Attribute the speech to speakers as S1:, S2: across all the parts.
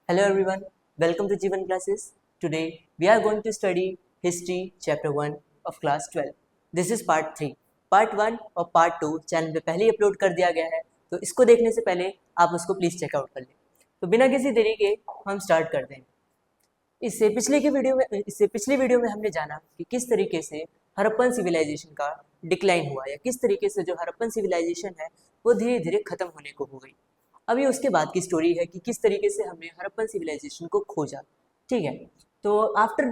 S1: Hello everyone, welcome to Jeevan classes. Today we are going to study history chapter 1 of class 12. This is part 3. Part 1 और part 2 channel पे पहले ही upload कर दिया गया है, तो इसको देखने से पहले आप उसको प्लीज़ चेकआउट कर लें। तो बिना किसी देरी के हम स्टार्ट करते हैं। इससे पिछली वीडियो में हमने जाना कि किस तरीके से हड़प्पन सिविलाइजेशन का डिक्लाइन हुआ या किस तरीके से जो हड़प्पन सिविलाइजेशन है वो धीरे धीरे खत्म होने को हो गई। अभी उसके बाद की स्टोरी है कि किस तरीके से हमने हड़प्पन सिविलाइजेशन को खोजा। ठीक है, तो after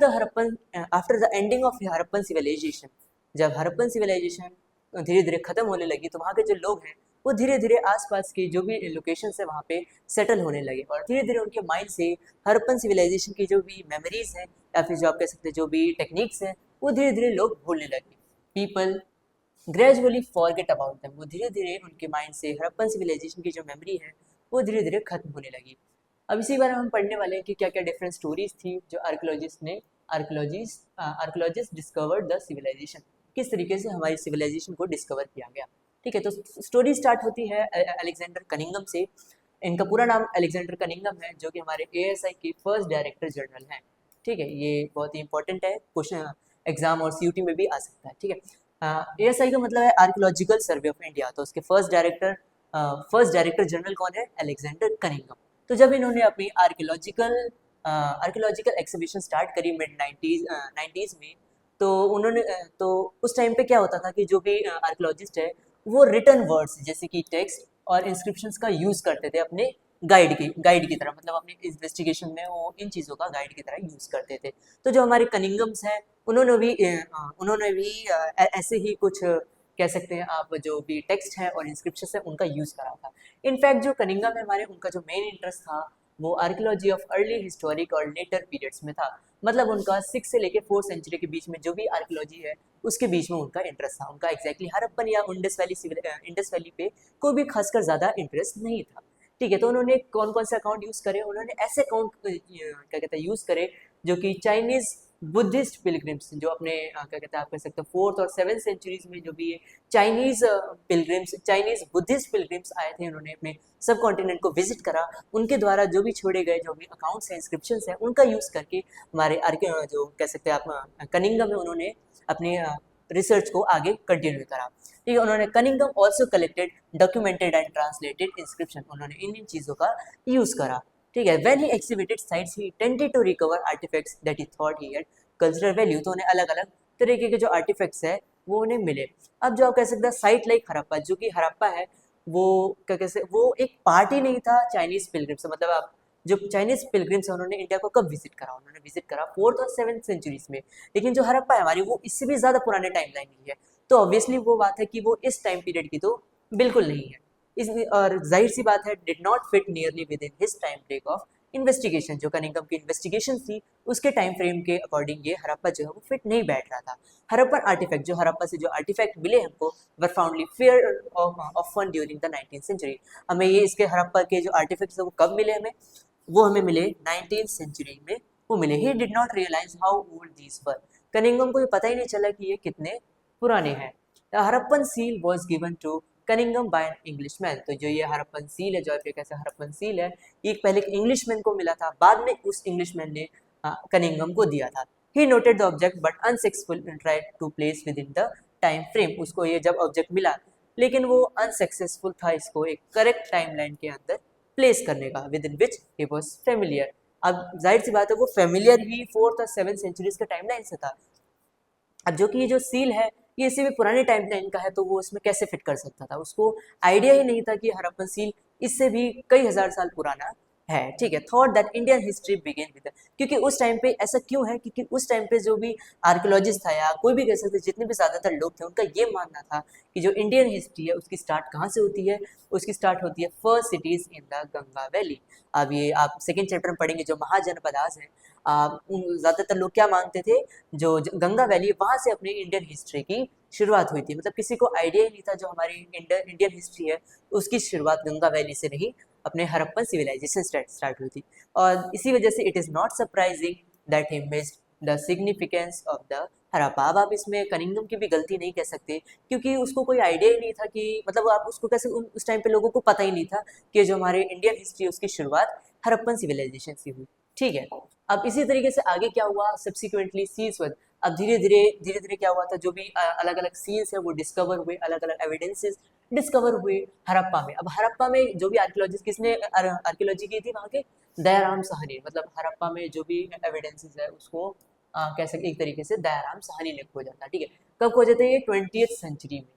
S1: the ending of Harappan civilisation, जब हड़प्पन सिविलाइजेशन धीरे धीरे खत्म होने लगी तो वहाँ के जो लोग हैं वो धीरे धीरे आसपास की जो भी लोकेशंस है वहाँ पे सेटल होने लगे और धीरे धीरे उनके माइंड से हड़प्पन सिविलाइजेशन की जो भी मेमोरीज हैं या फिर जो आप कह सकते हैं जो भी टेक्निक्स हैं वो धीरे धीरे लोग भूलने लगे। People gradually forget about them, वो धीरे धीरे उनके माइंड से हड़प्पन सिविलाइजेशन की जो मेमोरी है वो धीरे धीरे खत्म होने लगी। अब इसी बारे में हम पढ़ने वाले हैं कि क्या क्या डिफरेंट स्टोरीज थी जो आर्कोलॉजिस्ट डिस्कवर्ड द सिविलाइजेशन, किस तरीके से हमारी सिविलाइजेशन को डिस्कवर किया गया। ठीक है, तो स्टोरी स्टार्ट होती है अलेक्जेंडर कनिंगम से। इनका पूरा नाम अलेक्जेंडर कनिंगम है जो कि हमारे एएसआई के फर्स्ट डायरेक्टर जनरल हैं। ठीक है, ये बहुत ही इंपॉर्टेंट है, क्वेश्चन एग्जाम और सीयूटी में भी आ सकता है। ठीक है, एएसआई का मतलब है आर्कियोलॉजिकल सर्वे ऑफ इंडिया, तो उसके फर्स्ट डायरेक्टर जनरल कौन है? Alexander Cunningham. तो जब इन्होंने अपनी आर्कियोलॉजिकल एक्सिबिशन स्टार्ट करी मिड 90s में, तो तो उस टाइम पे क्या होता था कि जो भी आर्कियोलॉजिस्ट है वो रिटन वर्ड्स जैसे कि टेक्स्ट और इंस्क्रिप्शंस का यूज करते थे अपने गाइड की तरह, मतलब अपने इन्वेस्टिगेशन में वो इन चीज़ों का गाइड की तरह यूज करते थे। तो जो हमारे कनिंगम्स हैं उन्होंने भी ऐसे ही कुछ कह सकते हैं आप जो भी टेक्स्ट है और इंस्क्रिप्शन है उनका यूज करा था। इनफैक्ट जो कनिंगम है हमारे, उनका जो मेन इंटरेस्ट था वो आर्कियोलॉजी ऑफ अर्ली हिस्टोरिक और लेटर पीरियड्स में था। मतलब उनका 6 से लेके 4 सेंचुरी के बीच में जो भी आर्कियोलॉजी है उसके बीच में उनका इंटरेस्ट था। उनका एग्जैक्टली हड़प्पन या इंडस वैली पे कोई भी खासकर ज़्यादा इंटरेस्ट नहीं था। ठीक है, तो उन्होंने कौन कौन से अकाउंट यूज़ करे? उन्होंने ऐसे अकाउंट क्या कहते हैं यूज़ करे जो कि चाइनीज़ बुद्धिस्ट पिलग्रिम्स, जो अपने क्या कहते हैं आप कह सकते हो 4th और 7th सेंचुरीज में जो भी चाइनीज़ बुद्धिस्ट पिलग्रिम्स आए थे, उन्होंने अपने सब कॉन्टिनेंट को विजिट करा। उनके द्वारा जो भी छोड़े गए जो भी अकाउंट्स हैं, इंस्क्रिप्शंस हैं, उनका यूज़ करके हमारे जो कह सकते हैं आप कनिंगम है उन्होंने अपने रिसर्च को आगे कंटिन्यू करा। ठीक है, उन्होंने Cunningham also collected, documented and translated inscription, उन्होंने इन चीज़ों का यूज़ करा। ठीक है, when he exhibited sites he tended to recover artifacts that he thought he had cultural value, तो उन्हें अलग अलग तरीके के जो आर्टिफैक्ट्स है वो उन्हें मिले। अब जो आप कह सकते हैं साइट लाइक हड़प्पा, जो कि हड़प्पा है वो क्या कहते हैं वो एक पार्ट ही नहीं था चाइनीज पिलग्रिम्स, मतलब आप जो चाइनीज पिलग्रिम्स है उन्होंने इंडिया को कब विजिट करा? उन्होंने विजिट करा 4th और 7th सेंचुरीज में। लेकिन जो हड़प्पा है हमारी वो इससे भी ज्यादा पुराने टाइम लाइन की है, तो ऑब्वियसली वो बात है कि वो इस टाइम पीरियड की तो बिल्कुल नहीं है। इस और जाहिर सी बात है did not fit nearly with in his time break of investigation, जो कनिंगम की इन्वेस्टिगेशन थी उसके टाइम फ्रेम के अकॉर्डिंग ये हड़प्पा जो है वो फिट नहीं बैठ रहा था। हड़प्पन आर्टिफैक्ट, जो हड़प्पा से जो आर्टिफैक्ट मिले हमको were foundly fair of fun during the 19th century. हमें ये इसके हड़प्पा के जो आर्टिफैक्ट्स है वो कब मिले हमें? वो हमें मिले 19th सेंचुरी में वो मिले। He did not realise how old these were, Cunningham को ये पता ही नहीं चला कि ये कितने पुराने हैं। The Harappan seal was given to Cunningham by an Englishman, तो जो ये हड़प्पन सील है, जो आप कैसे हड़प्पन सील है, ये पहले एक इंग्लिशमैन को मिला था, बाद में उस इंग्लिशमैन ने कनिंगम को दिया था। He noted the object but unsuccessful tried to place with in the time frame, उसको ये जब ऑब्जेक्ट मिला लेकिन वो अनसक्सेसफुल था इसको एक करेक्ट टाइमलाइन के अंदर प्लेस करने का, with in which he was familiar. अब जाहिर सी बात है वो फेमिलियर ही 4th और 7th सेंचुरीज के टाइमलाइन से था। अब जो कि ये जो सील है ये इसी भी पुराने टाइम लाइन का है, तो वो इसमें कैसे फिट कर सकता था? उसको आइडिया ही नहीं था कि हड़प्पन सील इससे भी कई हजार साल पुराना है। ठीक है, thought that Indian history began with, क्योंकि उस टाइम पे ऐसा क्यों है? क्योंकि उस टाइम पे जो भी आर्कियोलॉजिस्ट था या कोई भी कह सकते जितने भी ज्यादातर लोग थे उनका ये मानना था कि जो इंडियन हिस्ट्री है उसकी स्टार्ट कहाँ से होती है? उसकी स्टार्ट होती है first cities in the Ganga valley. अब ये आप सेकेंड चैप्टर में पढ़ेंगे जो महाजनपदास है, ज्यादातर लोग क्या मानते थे? जो गंगा वैली वहां से अपनी इंडियन हिस्ट्री की शुरुआत हुई थी। मतलब किसी को आइडिया ही नहीं था जो हमारी इंडियन हिस्ट्री है उसकी शुरुआत गंगा वैली से नहीं, अपने हड़प्पन सिविलाइजेशन स्टार्ट हुई थी। और इसी वजह से it is not surprising that he missed the significance of the Harappa. अब आप इसमें कनिंगम की भी गलती नहीं कह सकते क्योंकि उसको कोई आइडिया ही नहीं था कि मतलब आप उसको कैसे उस टाइम पे लोगों को पता ही नहीं था कि जो हमारे इंडियन हिस्ट्री है उसकी शुरुआत हड़प्पन सिविलाइजेशन से हुई। ठीक है, अब इसी तरीके से आगे क्या हुआ, सब्सिक्वेंटली सील्स वर, अब धीरे धीरे क्या हुआ था, जो भी अलग अलग सील्स है वो डिस्कवर हुए, अलग अलग एविडेंसेस डिस्कवर हुए हड़प्पा में। अब हड़प्पा में जो भी आर्कियोलॉजिस्ट, किसने आर्कियोलॉजी की थी वहाँ के, दयाराम साहनी। मतलब हड़प्पा में जो भी एविडेंसेस है उसको कह सकते एक तरीके से दयाराम साहनी ने खोजा था। ठीक है, कब खोजे थे ये, 20th सेंचुरी में।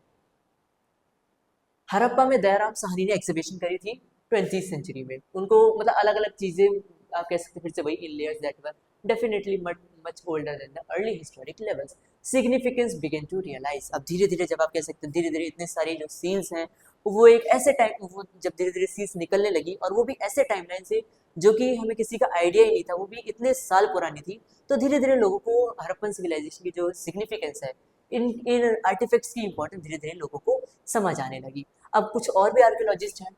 S1: हड़प्पा में दयाराम साहनी ने एग्जीबिशन करी थी 20th सेंचुरी में। उनको मतलब अलग अलग चीजें आप कह सकते, फिर से वही, in layers that were definitely much older than the early historic levels, significance begin to realize. अब धीरे धीरे जब आप कह सकते हैं, धीरे धीरे इतने सारे जो सीन्स हैं वो एक ऐसे टाइम, वो जब धीरे धीरे सीन्स निकलने लगी, और वो भी ऐसे टाइमलाइन से जो कि हमें किसी का आइडिया ही नहीं था, वो भी इतने साल पुरानी थी। तो धीरे धीरे लोगों को हड़प्पन सिविलाइजेशन की जो सिग्निफिकेंस है, इन इन आर्टिफैक्ट्स की इंपॉर्टेंस धीरे धीरे लोगों को समझ आने लगी। अब कुछ और भी आर्कियोलॉजिस्ट हैं,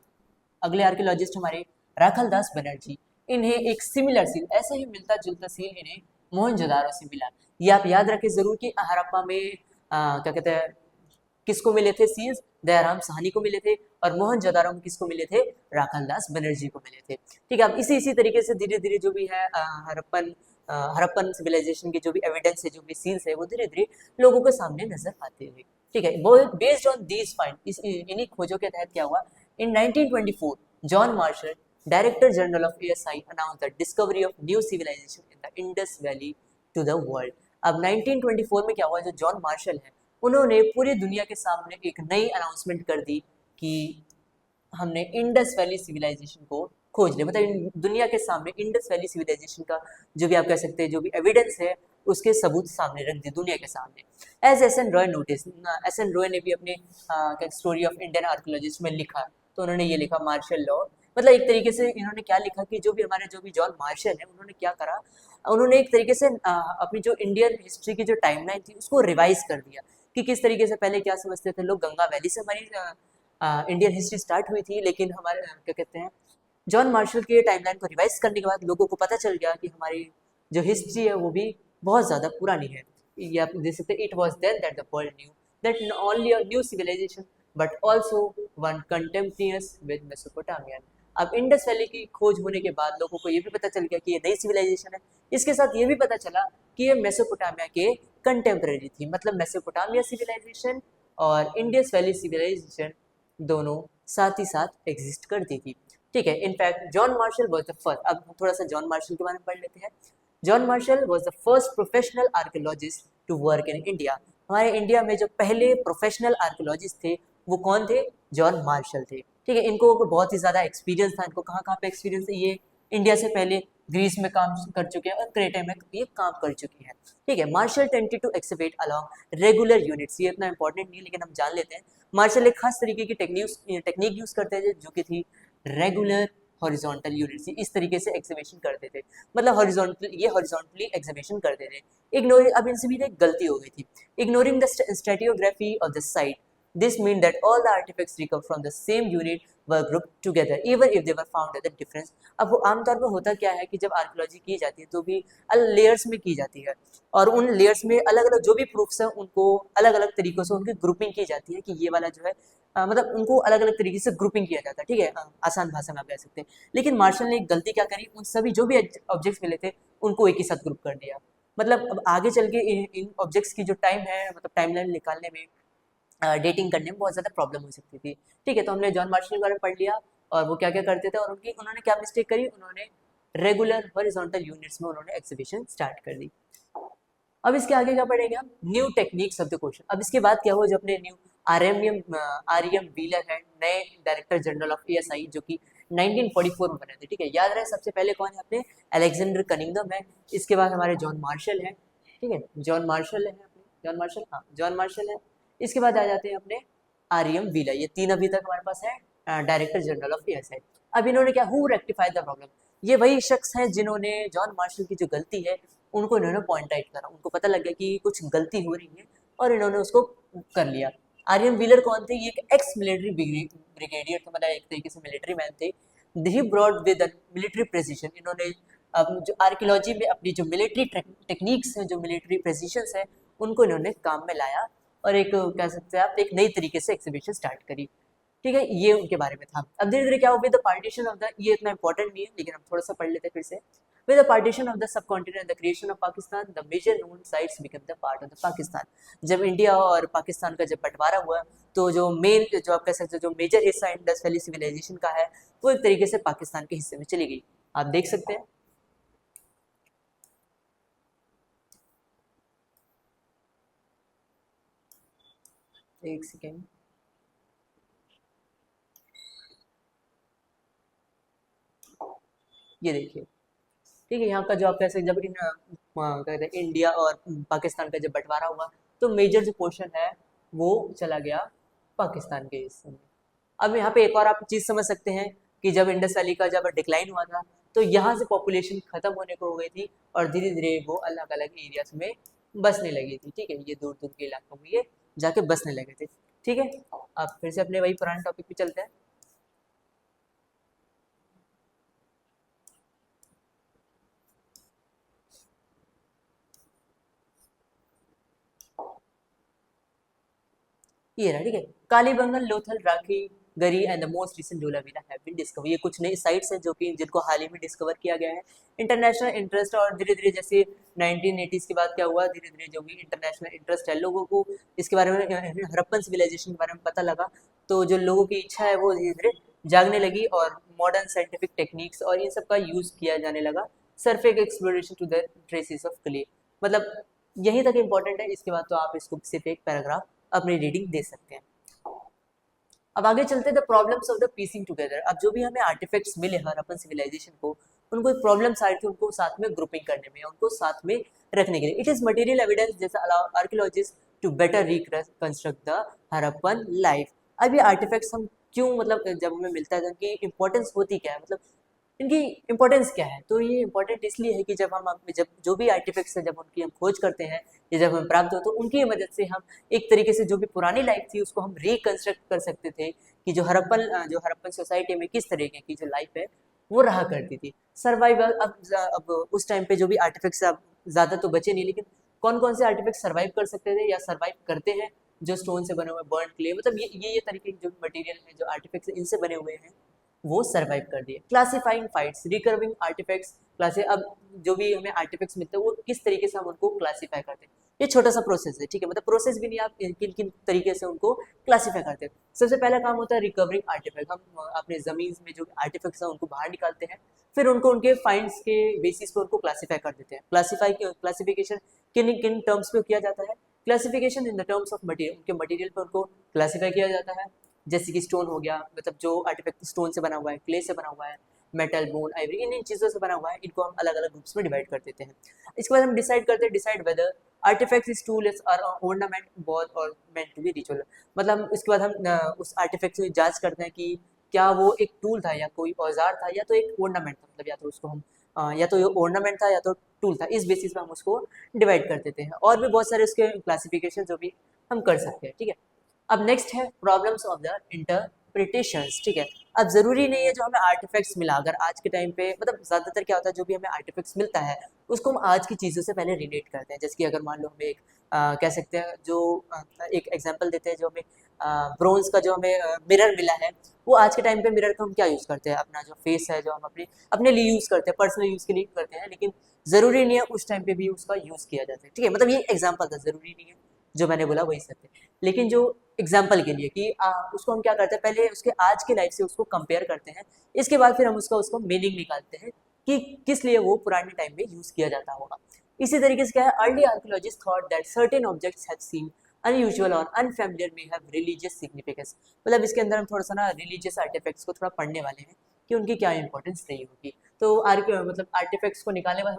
S1: अगले आर्कियोलॉजिस्ट हमारे राखलदास बनर्जी। इन्हें एक सिमिलर सील, ऐसा ही मिलता जुलता सील इन्हें मोहनजोदारो से मिला। ये आप याद रखें जरूर कि हड़प्पा में क्या कहते हैं, किसको मिले थे सील्स, दयाराम साहनी को मिले थे, और मोहनजोदारो में किसको मिले थे, राखलदास बनर्जी को मिले थे। ठीक है, अब इसी तरीके से धीरे धीरे जो भी है हड़प्पन सिविलाइजेशन की जो भी एविडेंस है, जो भी सील्स है, वो धीरे धीरे लोगों के सामने नजर आते हुए। ठीक है, वो बेस्ड ऑन दीज फाइंड, इन्हीं खोजों के तहत क्या हुआ, in 1924 John Marshall, director general of ASI, announce the discovery of new civilisation in the Indus valley to the world. अब 1924 में क्या हुआ, जो जॉन मार्शल है उन्होंने पूरी दुनिया के सामने एक नई अनाउंसमेंट कर दी कि हमने इंडस वैली सिविलाइजेशन को खोज लिया। मतलब दुनिया के सामने इंडस वैली सिविलाइजेशन का जो भी आप कह सकते हैं, जो भी एविडेंस है उसके सबूत सामने रख दी दुनिया के सामने। As S N Roy notice, S N Roy ने भी अपने स्टोरी ऑफ इंडियन आर्कियोलॉजिस्ट में लिखा, तो उन्होंने ये लिखा, मार्शल लॉ, मतलब एक तरीके से इन्होंने क्या लिखा कि जो भी जॉन मार्शल है उन्होंने क्या करा, उन्होंने एक तरीके से अपनी जो इंडियन हिस्ट्री की जो टाइमलाइन थी उसको रिवाइज कर दिया, कि किस तरीके से पहले क्या समझते थे लोग, गंगा वैली से हमारी इंडियन हिस्ट्री स्टार्ट हुई थी, लेकिन हमारे क्या कहते हैं, जॉन मार्शल के टाइमलाइन को रिवाइज करने के बाद लोगों को पता चल गया कि हमारी जो हिस्ट्री है वो भी बहुत ज़्यादा पुरानी है। ये आप देख सकते हैं, it was then that the world knew that not only a new civilization but also one contemporaneous with Mesopotamian. अब इंडस वैली की खोज होने के बाद लोगों को ये भी पता चल गया कि ये नई सिविलाइजेशन है, इसके साथ ये भी पता चला कि ये मेसोपोटामिया के कंटेम्प्रेरी थी। मतलब मेसोपोटामिया सिविलाइजेशन और इंडस वैली सिविलाइजेशन दोनों साथ ही साथ एग्जिस्ट करती थी। ठीक है, in fact John Marshall was the first, अब थोड़ा सा जॉन मार्शल के बारे में पढ़ लेते हैं। John Marshall was the first professional archaeologist to work in India. हमारे इंडिया में जो पहले प्रोफेशनल आर्कियोलॉजिस्ट थे वो कौन थे, जॉन मार्शल थे। ठीक है, इनको बहुत ही ज़्यादा एक्सपीरियंस था, इनको कहाँ कहाँ पे एक्सपीरियंस है, ये इंडिया से पहले ग्रीस में काम कर चुके हैं और क्रेटा में ये काम कर चुकी है। ठीक है, Marshall tended to excavate along regular units, ये इतना इंपॉर्टेंट नहीं है लेकिन हम जान लेते हैं। मार्शल एक खास तरीके की टेक्निक यूज करते थे जो कि थी रेगुलर हॉरिजॉन्टल यूनिट्स, इस तरीके से एक्सकेवेशन करते थे। मतलब हॉरिजॉन्टली एक्सकेवेशन करते थे। इग्नोरिंग, अब इनसे भी एक गलती हो गई थी, ignoring the stratigraphy of the site, this mean that all the artifacts recovered from the same unit were grouped together even if they were found at a difference। अब वो आमतौर पर होता क्या है कि जब आर्कियोलॉजी की जाती है तो भी लेयर्स में की जाती है, और उन लेयर्स में अलग अलग जो भी प्रूफ्स हैं उनको अलग अलग तरीकों से उनकी ग्रुपिंग की जाती है, कि ये वाला जो है मतलब उनको अलग अलग तरीके से ग्रुपिंग किया जाता है। ठीक है, आसान भाषा में आप कह सकते हैं। लेकिन मार्शल ने एक गलती क्या करी, उन सभी जो भी ऑब्जेक्ट्स मिले थे उनको एक ही साथ ग्रुप कर दिया। मतलब अब आगे चल के इन ऑब्जेक्ट्स की जो टाइम है, मतलब टाइमलाइन निकालने में, डेटिंग करने में बहुत ज़्यादा प्रॉब्लम हो सकती थी। ठीक है, तो हमने जॉन मार्शल के बारे में पढ़ लिया और वो क्या क्या करते थे, और उन्होंने क्या मिस्टेक करी, उन्होंने रेगुलर हॉरिजॉन्टल यूनिट्स में उन्होंने एक्सिबिशन स्टार्ट कर दी। अब इसके आगे क्या पढ़ेंगे हम, new techniques of the question. अब इसके बाद क्या हुआ, जो अपने न्यू आर एम व्हीलर है, नए डायरेक्टर जनरल ऑफ एएसआई, जो कि 1944 में बने थे। ठीक है, याद रहे सबसे पहले कौन है, अपने अलेक्जेंडर कनिंघम है, इसके बाद हमारे जॉन मार्शल है। ठीक है, जॉन मार्शल है अपने, जॉन मार्शल है। इसके बाद आ जाते हैं अपने आर.एम. व्हीलर, ये तीन अभी तक हमारे पास है डायरेक्टर जनरल ऑफ एएसआई। अब इन्होंने क्या, हु रेक्टिफाइड द प्रॉब्लम, ये वही शख्स हैं जिन्होंने जॉन मार्शल की जो गलती है उनको इन्होंने पॉइंट आउट करा, उनको पता लग गया कि कुछ गलती हो रही है और इन्होंने उसको कर लिया। आर.एम. व्हीलर कौन थे, ये एक एक्स मिलिट्री ब्रिगेडियर थे, मतलब एक तरीके से मिलिट्री मैन थे। ही ब्रॉड विद मिलिट्री प्रेसिशन, इन्होंने अब जो आर्कियोलॉजी में अपनी जो मिलिट्री टेक्निक्स हैं, जो मिलिट्री प्रेसिशंस हैं, उनको इन्होंने काम में लाया और एक कह सकते हैं आप एक नई तरीके से एक्सिबिशन स्टार्ट करी। ठीक है, ये उनके बारे में था। अब धीरे धीरे क्या हो, with the partition of the, ये इतना इंपॉर्टेंट नहीं है लेकिन हम थोड़ा सा पढ़ लेते हैं फिर से। With the partition of the subcontinent, the creation of Pakistan, the major known sites become the part of the Pakistan. जब इंडिया और पाकिस्तान का जब बंटवारा हुआ, तो जो मेन, जो आप कह सकते हो जो मेजर हिस्सा इंडस वैली सिविलाइजेशन का है, वो एक तरीके से पाकिस्तान के हिस्से में चली गई। आप देख सकते हैं। एक सेकेंड, ये देखिए, ठीक है, यहाँ का जो आप कह सकते जब कहते हैं इंडिया और पाकिस्तान का जब बंटवारा हुआ, तो मेजर जो पोर्शन है वो चला गया पाकिस्तान के हिस्से में। अब यहाँ पे एक और आप चीज़ समझ सकते हैं कि जब इंडस वैली का जब डिक्लाइन हुआ था, तो यहाँ से पॉपुलेशन खत्म होने को हो गई थी और धीरे धीरे वो अलग अलग एरियाज में बसने लगी थी। ठीक है, ये दूर दूर के इलाकों में ये जाके बसने लगे थे। ठीक है, अब फिर से अपने वही पुराने टॉपिक पे चलते हैं। ये रहा, ठीक है, Kalibangan, Lothal, Rakhigarhi and the most recent Dholavira have been discover. ये कुछ नई साइट्स हैं जो कि जिनको हाल ही में डिस्कवर किया गया है। इंटरनेशनल इंटरेस्ट, और धीरे धीरे जैसे 1980s के बाद क्या हुआ, धीरे धीरे जो भी इंटरनेशनल इंटरेस्ट है, लोगों को इसके बारे में हड़प्पन सिविलाइजेशन के बारे में पता लगा, तो जो लोगों की इच्छा है वो धीरे धीरे जागने लगी और मॉडर्न साइंटिफिक टेक्निक्स और इन सब का यूज किया जाने लगा। Surface exploration to the traces of clay, मतलब यहीं तक इम्पोर्टेंट है, इसके बाद तो आप इसको सिर्फ एक पैराग्राफ अपनी रीडिंग दे सकते हैं। अब आगे चलते हैं, the problems of the piecing together. अब जो भी हमें आर्टिफैक्ट्स मिले हड़प्पन सिविलाइजेशन को, उनको एक प्रॉब्लम्स आ रही थी उनको साथ में ग्रुपिंग करने में, उनको साथ में रखने के लिए। इट इज मटेरियल एविडेंस जैसा allow archaeologist to better reconstruct the Harappan life. अब ये आर्टिफैक्ट्स हम क्यों, मतलब जब हमें मिलता है तो उनकी इंपॉर्टेंस होती क्या है, मतलब इनकी इंपॉर्टेंस क्या है, तो ये इंपॉर्टेंट इसलिए है कि जब जो भी आर्टिफैक्ट्स है, जब उनकी हम खोज करते हैं या जब हमें प्राप्त हो, तो उनकी मदद से हम एक तरीके से जो भी पुरानी लाइफ थी उसको हम रिकंस्ट्रक्ट कर सकते थे कि जो हड़प्पन सोसाइटी में किस तरीके की जो लाइफ है वो रहा करती थी। सर्वाइवल, अब उस टाइम पे जो भी आर्टिफैक्ट्स, अब ज़्यादा तो बचे नहीं, लेकिन कौन कौन से आर्टिफैक्ट्स सर्वाइव कर सकते थे या सर्वाइव करते हैं, जो स्टोन से बने हुए, बर्न क्ले, मतलब ये तरीके के जो मटेरियल है, जो आर्टिफैक्ट्स इनसे बने हुए हैं, वो सरवाइव कर दिए। क्लासिफाइंग फाइट्स, रिकर्विंग आर्टिफैक्ट्स क्लासे, अब जो भी हमें आर्टिफैक्ट्स मिलते हैं वो किस तरीके से हम उनको क्लासीफाई करते हैं, ये छोटा सा प्रोसेस है। ठीक है, मतलब प्रोसेस भी नहीं, आप किन किन तरीके से उनको क्लासीफाई करते हैं। सबसे पहला काम होता है रिकवरिंग आर्टिफैक्ट, हम अपने ज़मीन में जो आर्टिफैक्ट्स हैं उनको बाहर निकालते हैं, फिर उनको उनके फाइंड्स के बेसिस पे उनको क्लासीफाई कर देते हैं। क्लासिफिकेशन किन किन टर्म्स पे किया जाता है, classification in the terms of material, उनके मटेरियल पे उनको क्लासीफाई किया जाता है। जैसे कि स्टोन हो गया, मतलब जो आर्टिफैक्ट स्टोन से बना हुआ है, क्ले से बना हुआ है, मेटल, बोन, आइवरी, इन चीज़ों से बना हुआ है, इनको हम अलग अलग ग्रुप्स में डिवाइड कर देते हैं। इसके बाद हम डिसाइड करते हैं, decide whether artefacts is tools or ornament both or meant to be ritual, मतलब इसके बाद हम उस आर्टिफैक्ट की जांच करते हैं कि क्या वो एक टूल था या कोई औजार था या तो एक ऑर्नामेंट था, मतलब या तो उसको हम या तो ये ऑर्नामेंट था या तो टूल था, इस बेसिस पे हम उसको डिवाइड कर देते हैं। और भी बहुत सारे उसके क्लासिफिकेशन जो भी हम कर सकते हैं। ठीक है, अब नेक्स्ट है प्रॉब्लम्स ऑफ द इंटरप्रिटेशंस। ठीक है, अब जरूरी नहीं है जो हमें आर्टिफैक्ट्स मिला, अगर आज के टाइम पे, मतलब ज्यादातर क्या होता है, जो भी हमें आर्टिफैक्ट्स मिलता है उसको हम आज की चीज़ों से पहले रिलेट करते हैं। जैसे कि अगर मान लो हमें एक कह सकते हैं जो एक एग्जांपल देते हैं, जो हमें ब्रोंज का जो हमें मिरर मिला है, वो आज के टाइम पे मिरर को हम क्या यूज़ करते हैं, अपना जो फेस है जो हम अपने अपने लिए यूज़ करते हैं, पर्सनल यूज़ के लिए करते हैं, लेकिन ज़रूरी नहीं है उस टाइम पे भी उसका यूज़ किया जाता है। ठीक है, मतलब ये एग्जाम्पल था, ज़रूरी नहीं है जो मैंने बोला वही सत्य, लेकिन जो एग्जाम्पल के लिए कि उसको हम क्या करते हैं, पहले उसके आज के लाइफ से उसको कंपेयर करते हैं, इसके बाद फिर हम उसको मीनिंग निकालते हैं कि किस लिए वो पुराने टाइम में यूज किया जाता होगा। इसी तरीके से क्या है, early archaeologist thought that certain objects have seen unusual और unfamiliar may have religious significance, मतलब इसके अंदर हम थोड़ा सा ना रिलीजियस आर्टिफैक्ट्स को थोड़ा पढ़ने वाले हैं कि उनकी क्या इंपॉर्टेंस रही होगी। तो मतलब आर्टिफैक्ट्स को निकालने में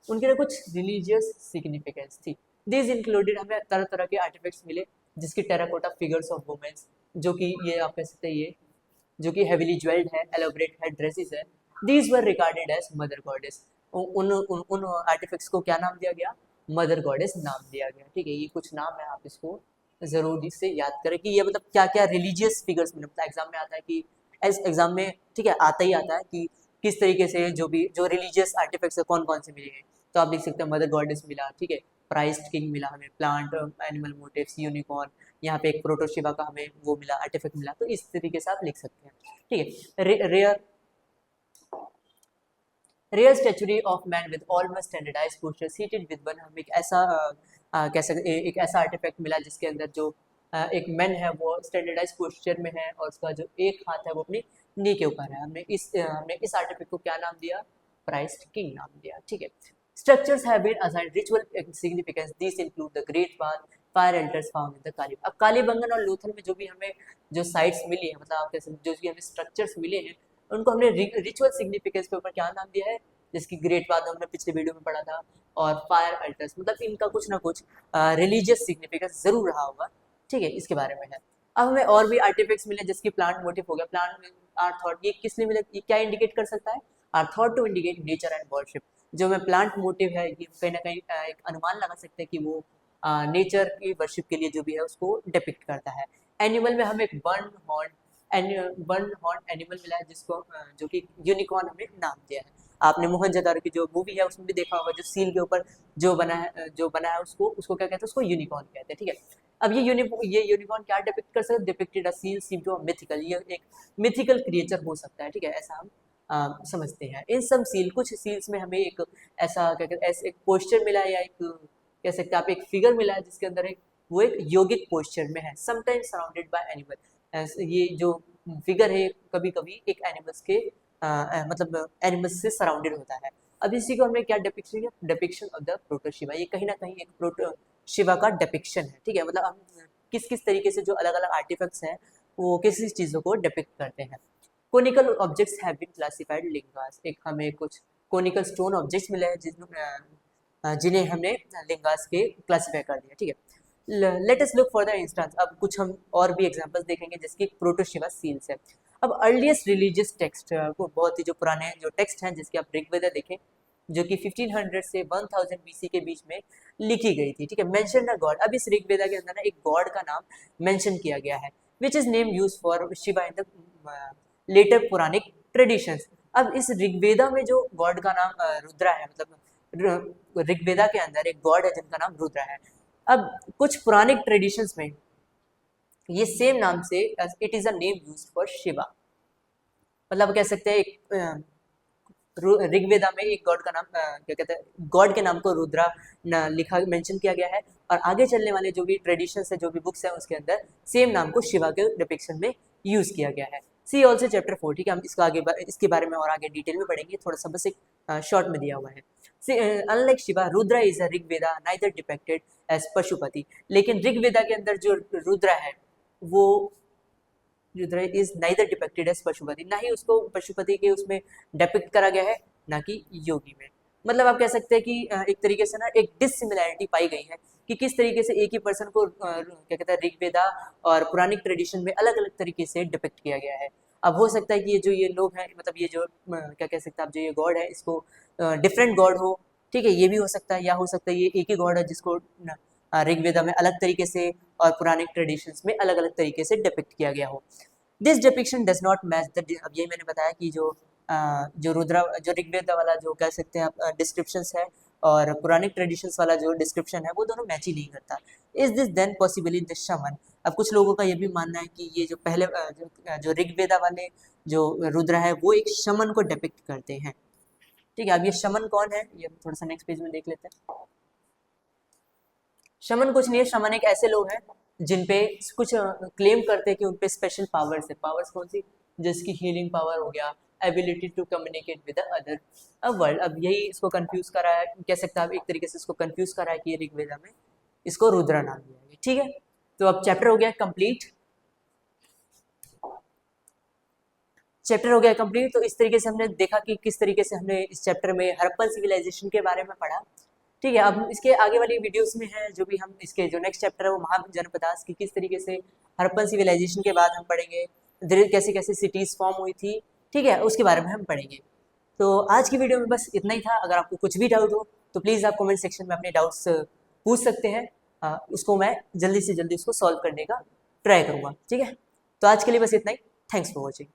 S1: उनके लिए कुछ रिलीजियस सिग्निफिकेंस थी। दिस इंक्लूडेड, हमें तरह तरह के आर्टिफैक्ट्स मिले जिसकी टेराकोटा फिगर्स ऑफ वुमेन्स, जो कि ये आप कह सकते हैं ये जो कि हेविली ज्वेल्ड है, एलोबरेट है, ड्रेसेस है, these were regarded as mother goddess. उन आर्टिफैक्ट्स को क्या नाम दिया गया, मदर गॉडेस नाम दिया गया। ठीक है, ये कुछ नाम है, आप इसको जरूर इससे याद करें कि ये मतलब क्या क्या रिलीजियस फिगर्स में, मतलब एग्जाम में आता है कि एग्जाम में, ठीक है, आता ही आता है कि किस तरीके से जो भी जो रिलीजियस आर्टिफैक्ट्स है कौन कौन से मिले हैं। तो आप लिख सकते हैं मदर गॉडेस मिला, ठीक है, प्राइस्ट किंग मिला हमें, प्लांट एनिमल मोटिव्स, यूनिकॉर्न, यहाँ पे एक प्रोटोशिवा का हमें वो मिला, आर्टिफैक्ट मिला, तो इस तरीके से आप लिख सकते हैं। ठीक है, rare statuary of man with almost standardised posture seated with one, हम एक ऐसा कह सकते एक ऐसा आर्टिफैक्ट मिला जिसके अंदर जो एक मैन है वो स्टैंडर्डाइज पोस्चर में है और उसका जो एक हाथ है वो अपनी नी के ऊपर है। हमने इस आर्टिफैक्ट को क्या नाम दिया, प्राइस्ड किंग नाम दिया। ठीक है, structures have been assigned ritual significance, this include the great bath, fire altars found in the Kalibangan. अब कालीबंगन और लोथल में जो भी हमें जो साइट्स मिली है, मतलब आप कैसे जो भी हमें स्ट्रक्चर्स मिले हैं उनको हमने रिचुअल सिग्निफिकेंस के ऊपर क्या नाम दिया है, जिसकी ग्रेट बात हमने पिछले वीडियो में पढ़ा था, और फायर अल्टर्स, मतलब इनका कुछ ना कुछ रिलीजियस सिग्निफिकेंस जरूर रहा होगा। ठीक है, इसके बारे में है। अब हमें और भी आर्टिफैक्ट्स मिले जैसे प्लांट मोटिव हो गया, प्लांट आर थॉट, ये किस लिए मिले, ये क्या इंडिकेट कर सकता है, are thought to indicate nature and worship. जो हमें प्लांट मोटिव है ये कहीं ना कहीं एक अनुमान लगा सकते हैं कि वो नेचर की वर्शिप के लिए जो भी है उसको डिपिक्ट करता है। एनिमल में हमें एक वन हॉर्न एनिमल मिला है जिसको जो कि यूनिकॉर्न हमने नाम दिया है। आपने मोहनजोदारो की जो मूवी है उसमें भी देखा होगा, जो सील के ऊपर जो बना है उसको क्या कहते हैं, उसको यूनिकॉर्न कहते हैं। ठीक है, अब ये यूनिकॉर्न क्या डिपिक्ट कर सकते हैं, depicted a seal seem to mythical, ये एक मिथिकल क्रिएचर हो सकता है। ठीक है, ऐसा हम समझते हैं। इन सब सील, कुछ सील्स में हमें एक ऐसा क्या कहते हैं, ऐसे एक पोस्चर मिला है या एक कह सकते हैं आप एक फिगर मिला है जिसके अंदर वो एक योगिक पोस्चर में है, समटाइम्स सराउंडेड बाय एनिमल। ये जो फिगर है कभी कभी एक एनिमल्स के मतलब एनिमल्स से सराउंडेड होता है। अब इसी को हमने क्या डिपिक्शन किया, डिपिक्शन ऑफ द प्रोटोशिवा, ये कहीं ना कहीं एक प्रोटोशिवा का डिपिक्शन है। ठीक है, मतलब हम किस किस तरीके से जो अलग अलग आर्टिफैक्ट्स हैं वो किस किस चीज़ों को डिपिक्ट करते हैं। Conical objects have been classified lingas, एक हमें कुछ कोनिकल स्टोन ऑब्जेक्ट्स मिले हैं जिन्हें हमने लिंगास के क्लासिफाई कर दिया। ठीक है, let us look for the instance, अब कुछ हम और भी एग्जांपल्स देखेंगे जिसकी प्रोटोशिवा सील्स है। अब अर्लीस्ट रिलीजियस टेक्स्ट को, बहुत ही जो पुराने जो टेक्स्ट हैं जिसकी आप ऋग्वेद देखें जो कि 1500 से 1000 बीसी के बीच में लिखी गई थी। ठीक है, मेंशन द गॉड, अब इस ऋग्वेदा के अंदर ना एक गॉड का नाम मेंशन किया गया है which is name use for Shiva in the later Puranic traditions. अब इस ऋग्वेदा में जो गॉड का नाम रुद्रा है, मतलब ऋग्वेदा के अंदर एक गॉड है जिनका नाम रुद्रा है। अब कुछ पुरानिक ट्रेडिशंस में ये सेम नाम से it is a name used for Shiva, मतलब कह सकते हैं एक ऋग्वेदा में एक गॉड का नाम क्या कहते हैं, गॉड के नाम को रुद्रा लिखा मेंशन किया गया है, और आगे चलने वाले जो भी ट्रेडिशंस है जो भी बुक्स है उसके अंदर सेम नाम को शिवा के डिपिक्शन में यूज किया गया है। सी ऑल्सो चैप्टर 4, ठीक है, हम इसके बारे में और आगे डिटेल में पढ़ेंगे, थोड़ा सा बस एक शॉर्ट में दिया हुआ है। Unlike Shiva, Rudra is a Rigveda neither depicted as Pashupati, लेकिन ऋग्वेदा के अंदर जो रुद्रा है वो Rudra is neither depicted as Pashupati, ना ही उसको पशुपति के उसमें डिपिक्ट करा गया है ना कि योगी में। मतलब आप कह सकते हैं कि एक तरीके से ना एक डिसिमिलैरिटी पाई गई है कि किस तरीके से एक ही पर्सन को क्या कहते हैं ऋग्वेदा और पुरानिक ट्रेडिशन में अलग अलग तरीके से डिपिक्ट किया गया है। अब हो सकता है कि ये जो ये लोग हैं, मतलब ये जो क्या कह सकते हैं आप, जो ये गॉड है इसको डिफरेंट गॉड हो, ठीक है, ये भी हो सकता है, या हो सकता है ये एक ही गॉड है जिसको ऋग्वेदा में अलग तरीके से और पुराने ट्रेडिशंस में अलग अलग तरीके से डिपिक्ट किया गया हो। This depiction does not match the, अब यही मैंने बताया कि जो रुद्रा जो ऋग्वेदा वाला जो कह सकते हैं आप डिस्क्रिप्शंस है और पुराने ट्रेडिशंस वाला जो डिस्क्रिप्शन है वो दोनों मैच ही नहीं करता। Is this then possibly the shaman, अब कुछ लोगों का ये भी मानना है कि ये जो पहले जो ऋग्वेदा वाले जो रुद्र है वो एक शमन को डिपिक्ट करते हैं। ठीक है, अब ये शमन कौन है ये थोड़ा सा नेक्स्ट पेज में देख लेते हैं। शमन कुछ नहीं है, शमन एक ऐसे लोग हैं जिन पे कुछ क्लेम करते हैं कि उन पे स्पेशल पावर्स है। पावर्स कौन सी, जिसकी हीलिंग पावर हो गया, ability to communicate with other world. अब यही इसको कंफ्यूज करा है, कह सकते हैं आप एक तरीके से इसको कंफ्यूज करा है कि ये ऋग्वेदा में इसको रुद्रा नाम दिया गया। ठीक है, तो अब चैप्टर हो गया कंप्लीट, चैप्टर हो गया कंप्लीट। तो इस तरीके से हमने देखा कि किस तरीके से हमने इस चैप्टर में हड़प्पन सिविलाइजेशन के बारे में पढ़ा। ठीक है, अब इसके आगे वाली वीडियोस में है जो भी हम इसके जो नेक्स्ट चैप्टर है वो महाजनपदास की किस तरीके से हड़प्पन सिविलाइजेशन के बाद हम पढ़ेंगे कैसे कैसे सिटीज फॉर्म हुई थी। ठीक है, उसके बारे में हम पढ़ेंगे। तो आज की वीडियो में बस इतना ही था। अगर आपको कुछ भी डाउट हो तो प्लीज़ आप कमेंट सेक्शन में अपने डाउट्स पूछ सकते हैं, उसको मैं जल्दी से जल्दी उसको सॉल्व करने का ट्राई करूँगा। ठीक है, तो आज के लिए बस इतना ही। Thanks for watching.